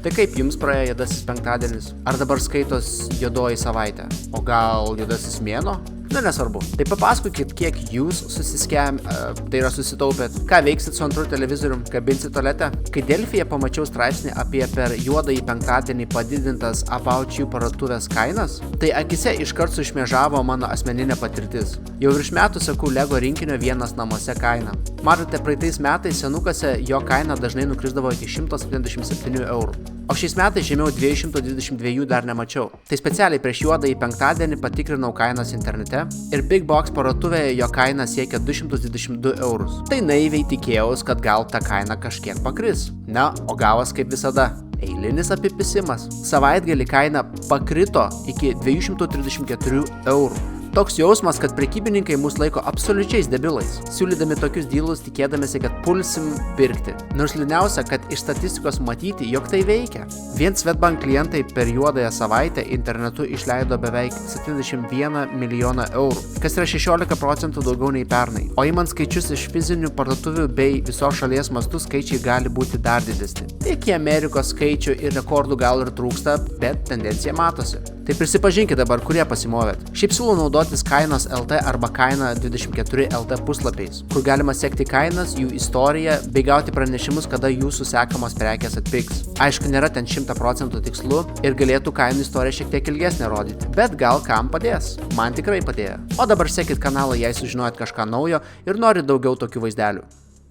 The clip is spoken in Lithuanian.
Tai kaip jums praėjo juodasis penktadienis? Ar dabar skaitos juodoji savaitė? O gal juodasis mėnuo? Na, nesvarbu. Tai papasakokit, kiek jūs tai yra susitaupėt, ką veiksit su antru televizorium, kabinsit tualete. Kai Delfyje pamačiau straipsnį apie per juodąjį penktadienį padidintas About You parduotuvės kainas, tai akise iškart sušmėžavo mano asmeninė patirtis. Jau virš metų sakau Lego rinkinio vienas namuose kainą. Matote, praeitais metais senukose jo kaina dažnai nukrisdavo iki 177 eurų. O šiais metais žemiau 222 dar nemačiau. Tai specialiai prieš juodąjį penktadienį patikrinau kainas internete ir Big Box parduotuvėje jo kaina siekia 222 eurus. Tai naiviai tikėjaus, kad gal ta kaina kažkiek pakris. Na, o gavas kaip visada. Eilinis apipisimas. Savaitgalį kaina pakrito iki 234 eurų. Toks jausmas, kad prekybininkai mus laiko absoliučiais debilais, siūlydami tokius dylus tikėdamėsi, kad pulsim pirkti. Nors liūdniausia, kad iš statistikos matyti, jog tai veikia. Vien Swedbank klientai per juodąją savaitę internetu išleido beveik 71 milijoną eurų, kas yra 16% daugiau nei pernai. O įmant skaičius iš fizinių parduotuvių bei visos šalies mastų, skaičiai gali būti dar didesni. Iki Amerikos skaičių ir rekordų gal ir trūksta, bet tendencija matosi. Tai prisipažinkite dabar, kurie pasimovėt. Šiaip siūlau naudotis Kainos LT arba Kaina 24 LT puslapiais, kur galima sekti kainas, jų istoriją, bei gauti pranešimus, kada jūsų sekamos prekės atpigs. Aišku, nėra ten 100% tikslu ir galėtų kainų istoriją šiek tiek ilgesnę rodyti, bet gal kam padės. Man tikrai padėjo. O dabar sekit kanalą, jei sužinojot kažką naujo ir norit daugiau tokių vaizdelių.